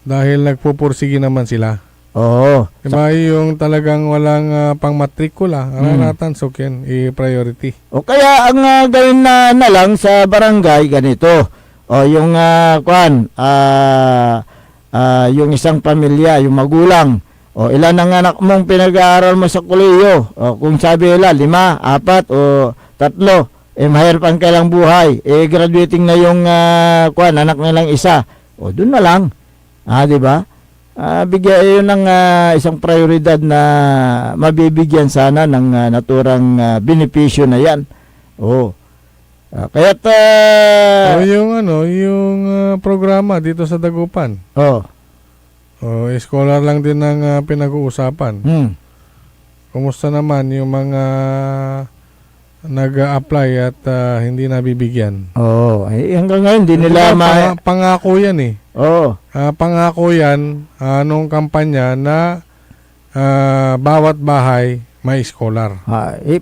dahil nagpupursige naman sila. Oo. Diba yung talagang walang pang-matrikula, sukin, i-priority. O kaya ang gawin na lang sa barangay ganito. Yung yung isang pamilya, yung magulang. Ilan ang anak mong pinag-aaral mo sa kolehiyo? Kung sabi nila 5, 4 o 3, mahirap ang kailang buhay. Graduating na yung anak nilang isa. Doon na lang. Di ba? Bigyan yun ng isang prioridad na mabibigyan sana ng naturang benepisyo na yan. Kaya't yung programa dito sa Dagupan. Scholar lang din ang pinag-uusapan. Kumusta naman yung mga nag-apply at hindi nabibigyan? Hanggang ngayon hindi nila pangako yan eh. Pangako yan nung kampanya na bawat bahay may scholar.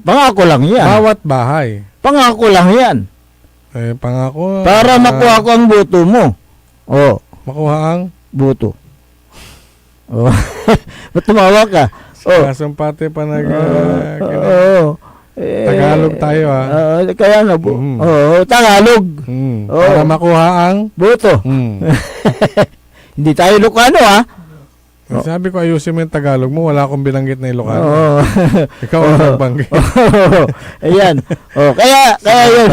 Pangako lang yan. Bawat bahay. Pangako lang yan. Pangako. Para makuha ko ang boto mo. Makuha ang boto. Ba't tumawa ka? Kasumpate pa Tagalog tayo kaya nga Tagalog. Para makuha ang boto. Hindi tayo Ilocano Sabi ko ayusin mo yung Tagalog mo, wala akong binanggit na Ilocano. Ikaw ang nagbanggit. Ayan. Kaya yun.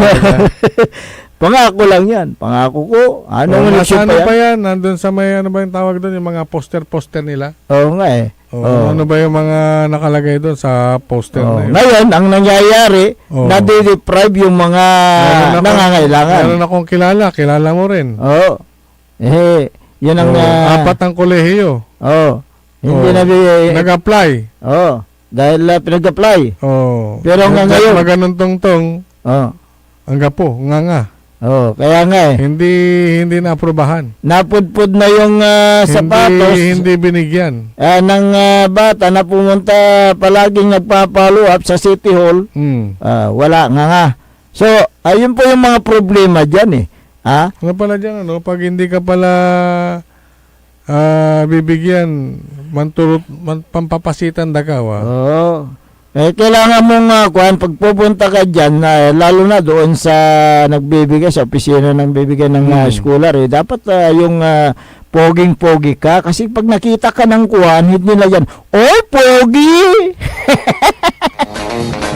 Pangako lang yan. Pangako ko. Anong eleksyon pa yan? Nandun sa may, ano ba yung tawag doon? Yung mga poster nila? Nga Ano ba yung mga nakalagay doon sa poster na yun? Ngayon, ang nangyayari, nade-deprive yung mga nangangailangan. Meron akong kilala mo rin. Yan ang... 4 ang kolehiyo. Hindi nag-apply. Dahil pinag-apply. Pero ngayon... Maganon tong-tong. Ang gapo, nga. Kaya nga Hindi na-aprobahan. Napudpud na yung sapatos. Hindi binigyan. Ng bata na pumunta palaging nagpa-follow up sa City Hall. Wala nga. So, ayun po yung mga problema dyan Ano pala dyan, pag hindi ka pala bibigyan, pampapasitan da ka, kailangan mong pag pupunta ka dyan, lalo na doon sa nagbibigay, sa opisina ng bibigyan ng scholar, dapat yung poging-pogi ka. Kasi pag nakita ka ng hindi nila yan, oy, pogi!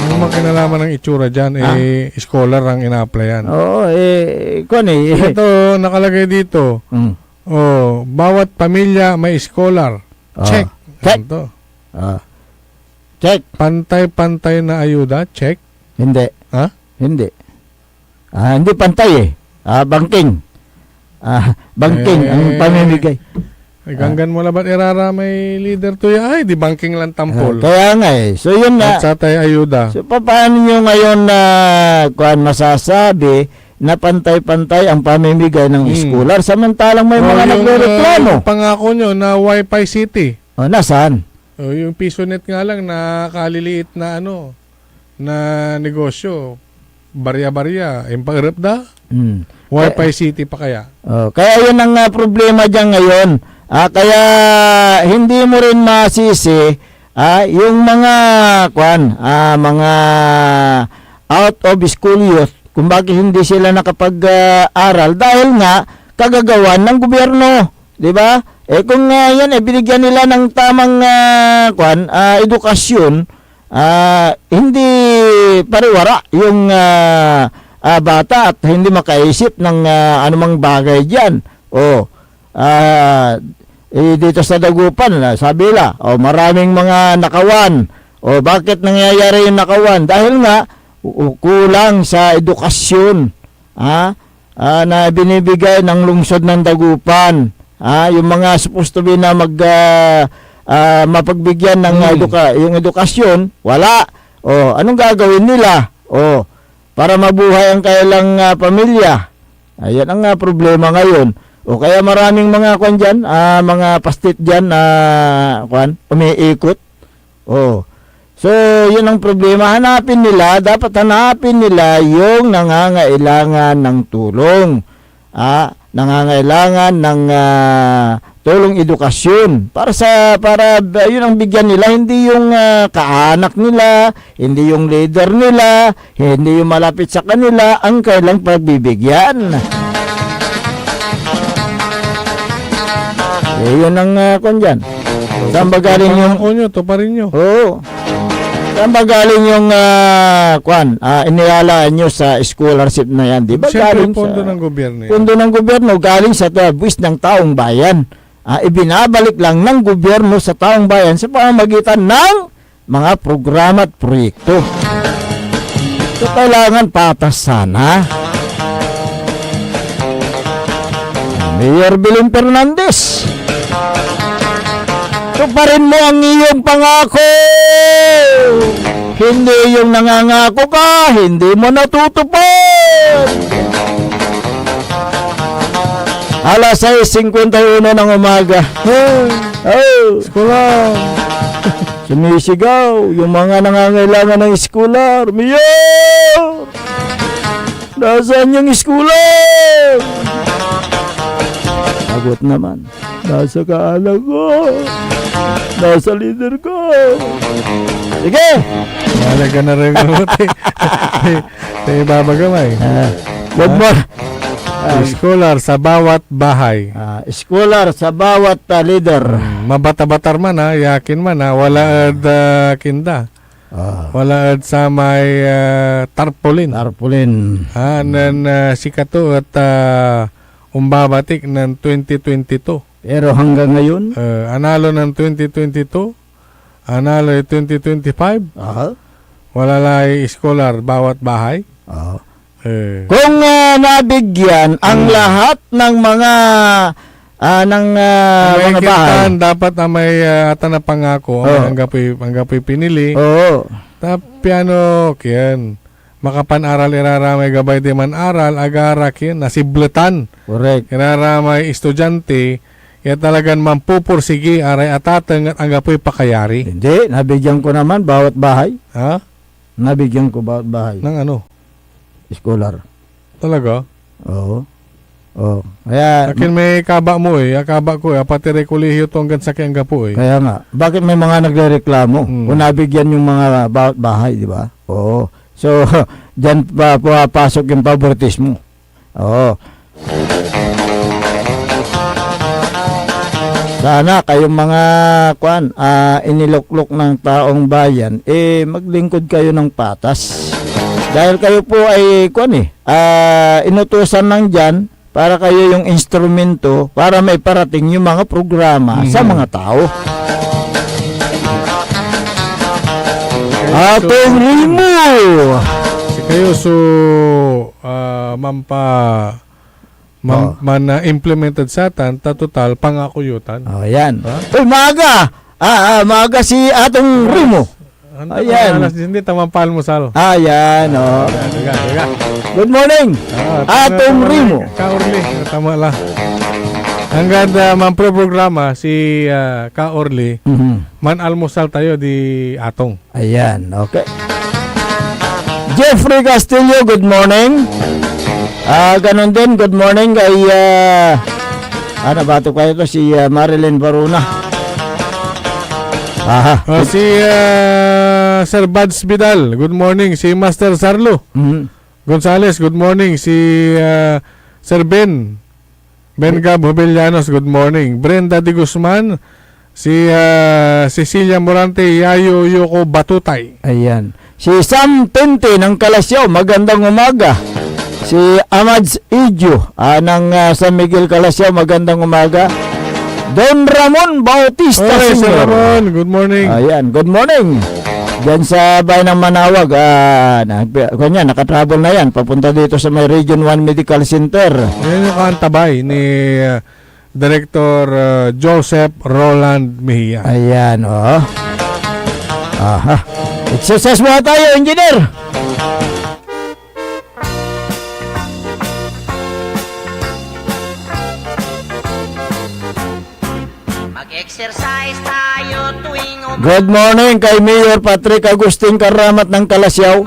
Ano makinalaman ng itsura dyan, scholar ang ina-applyan. Ito, nakalagay dito, bawat pamilya may scholar. Check. Ito. Check. Pantay-pantay na ayuda? Check. Hindi. Hindi. Hindi pantay Bangking. Bangking ang pamimigay. Ganggan mo labat may leader to ay di bangking lang tampol. Kaya nga So yun na. At sa tayo ayuda. So paano nyo ngayon na masasabi na pantay-pantay ang pamimigay ng scholar samantalang may mga nagrereklamo? Pangako nyo na Wi-Fi City. Nasaan? Yung PisoNet nga lang na kaliliit na na negosyo. Barya-barya. Impagirap da? Wi-Fi City pa kaya? Kaya yun ang problema dyan ngayon. Kaya hindi mo rin masisi yung mga mga out of school youth kung bakit hindi sila nakapag-aral dahil nga kagagawan ng gobyerno. Di ba? Kung yan binigyan nila ng tamang edukasyon, hindi pariwara yung bata at hindi makaisip ng anumang bagay diyan. Dito sa Dagupan, sabi nila, maraming mga nakawan. Bakit nangyayari yung nakawan? Dahil nga kulang sa edukasyon na binibigay ng lungsod ng Dagupan. Yung mga supposed to be na mapagbigyan ng yung edukasyon, wala. Anong gagawin nila? para mabuhay ang kailang pamilya. Ayan ang problema ngayon. O kaya maraming mga kwan dyan, mga pastit dyan na umiikot. O. So, yun ang problema. Dapat hanapin nila yung nangangailangan ng tulong. Nangangailangan ng tulong edukasyon para yun ang bigyan nila, hindi yung kaanak nila, hindi yung leader nila, hindi yung malapit sa kanila ang kailang pagbibigyan. Yun ang kung dyan. Saan ba galing yung nyo, to pa rin nyo. Oo. Saan ba galing yung inilalaan nyo sa scholarship na yan? Di ba Siyempre, galing pondo sa ng gobyerno yan. pondo ng gobyerno, galing sa buwis ng taong bayan. Ibinabalik lang ng gobyerno sa taong bayan sa pamamagitan ng mga programa at proyekto. So, kailangan patas sana. Mayor Belen Fernandez, tuparin mo ang iyong pangako. Hindi yung nangangako ka, hindi mo natutupad. Alas 6:51 ng umaga. Scholar. Sumisigaw yung mga nangangailangan ng scholar. Mayor! Nasaan yung scholar? Sagot naman. Nasa kaanak ko. Nasa leader ko. Sige! Malaga na rin mo. Tayo babagamay. Good morning. Scholar sa bawat bahay. Scholar sa bawat leader. Mabata-batar man yakin man wala kinda. Wala sa may tarpaulin. Tarpaulin. Nan sikato at umbabatik ng 2022. Pero hanggang ngayon? Analo ng 2022. Analo 2025. Wala lang scholar bawat bahay. Kung nabigyan ang lahat ng mga mga bahay, dapat may ata na pangako ang gapoy pinili. Tapi kiyan makapan-aral iraramay gabay di man aral agara kiyan nasibletan. Correct. Iraramay estudyante kaya talagang mampupursigi aray atateng at ang gapoy pakayari. Hindi, nabigyan ko naman bawat bahay. Nabigyan ko bawat bahay. Ng ano? Scholar. Talaga? Oo. Kaya akin may kaba mo akaba ko pati rekolehiyo to hanggang sa kiyang gapo Kaya nga, bakit may mga nagrereklamo kung nabigyan yung mga bawat bahay, di ba? Oo. So, diyan pa pumapasok yung favoritismo. Oo. Sana kayong mga iniluklok ng taong bayan, maglingkod kayo ng patas. Dahil kayo po ay inutusan lang dyan para kayo yung instrumento para may parating yung mga programa sa mga tao. Atong Rimo! Si kayo implemented sa total pangakuyutan. Yan. Maaga! Maaga si Atong Rimo. Ayan. Hindi tamang palmusal. Ayan, Good morning, Atong Rimo. Ka-Orly, tama lang. Hanggang programa si Ka-Orly, man almusal tayo di Atong. Ayan, okay. Jeffrey Castillo, good morning. Ganon din, good morning kay bato kayo to si Marilyn Baruna. Si Sir Bads Vidal, good morning. Si Master Sarlo Gonzales, good morning. Si Sir Ben Gab Hobellanos, good morning. Brenda Di Guzman, si Cecilia Morante, Yayo Yoko Batutay. Ayan. Si Sam Tente ng Kalasyaw, magandang umaga. Si Amads Idjo ng San Miguel Kalasyaw, magandang umaga. Don Ramon Bautista Sr. Ramon, good morning. Ayan, good morning. Diyan sa bayan ng Manawag, nakatravel na yan, papunta dito sa may Region 1 Medical Center. Yan yung kantabay ni Director Joseph Roland Mejia. Ayan, Exercise muna tayo, engineer. Exercise tayo tuwing Good morning kay Mayor Patrick Agustin Karamat ng Kalasyaw.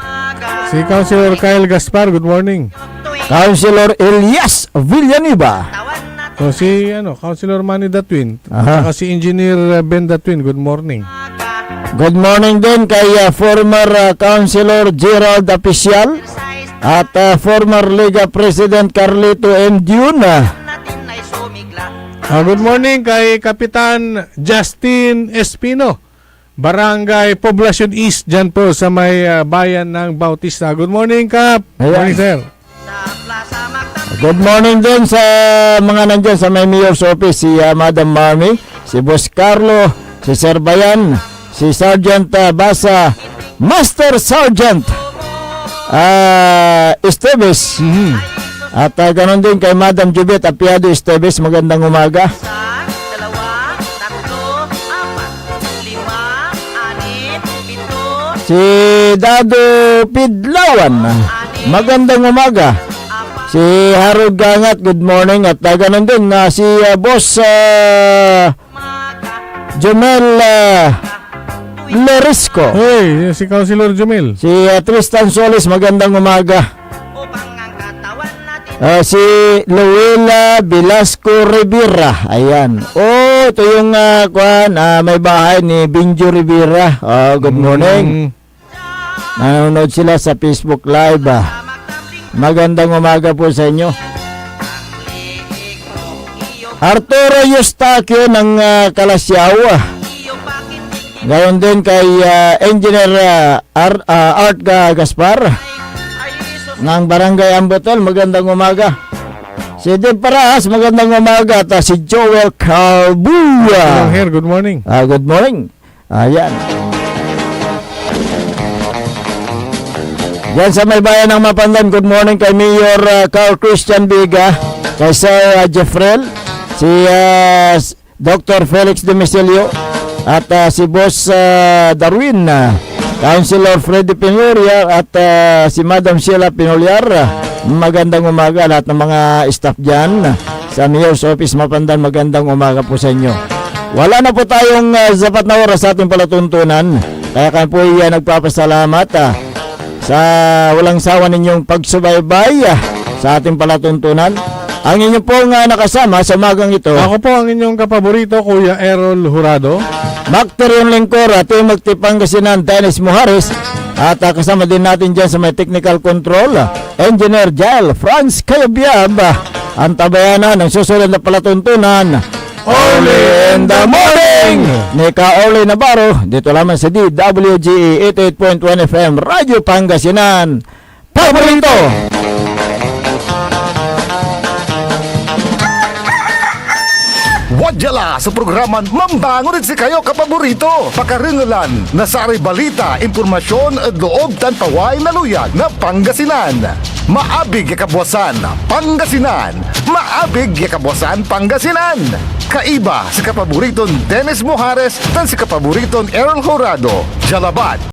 Si Councilor Kyle Gaspar, good morning. Councilor Elias Villanueva. So si Councilor Manny Datwin, Aha. saka si Engineer Ben Datwin, good morning. Good morning din kay former Councilor Gerald Apicial at former Liga President Carlito M. Diuna. Good morning kay Kapitan Justin Espino, Barangay Poblacion East, dyan po sa may bayan ng Bautista. Good morning, Kap. Ayan. Morning, sir. Good morning din sa mga nandyan sa may mayor's office, si Madam Marmy, si Boss Carlo, si Sir Bayan, si Sergeant Basa, Master Sergeant Esteves. At ganon din kay Madam Jubet Apiado Esteves, magandang umaga. Si Dado Pidlawan, magandang umaga. Si Harold Gangat, good morning. At ganon din si Boss Jomel Lerisco. Hey, si Councilor Jumil. Si Tristan Solis, magandang umaga. Si Luela Velasco Rivera. Ayan. Oh, ito yung may bahay ni Binjo Rivera. Good morning. Nanonood sila sa Facebook Live. Magandang umaga po sa inyo. Arturo Eustaquio ng Kalasyaw. Gayon din kay Engineer Art Gaspar ng Barangay Ambotol, magandang umaga. Si Dave Parahas, magandang umaga. At si Joel Calbua. Here, good morning. Good morning. Ayan. Yan sa may bayan ng Mapandan, good morning kay Mayor Carl Christian Biga, kay Sir Jeffrel, si Dr. Felix Domicilio, at si Boss Darwin, Councilor Freddy Pinolia, at si Madam Sheila Pinolyar. Magandang umaga lahat ng mga staff dyan sa Mayor's Office Mapandan, magandang umaga po sa inyo. Wala na po tayong sapat na oras sa ating palatuntunan, kaya kami po nagpapasalamat sa walang sawa ninyong pagsubaybay sa ating palatuntunan. Ang inyong pong nakasama sa magang ito. Ako po ang inyong kapaborito, Kuya Errol Jurado. Macterion Lingkor, Team Pangasinan, Dennis Muhares. At kasama din natin dyan sa may technical control, Engineer Jael Franz Kayabyab. Ang tabayanan ng susunod na palatuntunan, Early in the Morning ni Ka-Orly Navarro, dito lamang sa DWGE 88.1 FM Radyo Pangasinan Paborito. Wadyala sa programan Mambangon si kayo kapaborito. Pakaringalan, nasari balita, impormasyon at loob tanpaway na luyag na Pangasinan. Maabig yakabwasan, Pangasinan. Maabig yakabwasan, Pangasinan. Kaiba si kapaboriton Dennis Muhares tan si kapaboriton Errol Jurado. Jalabat.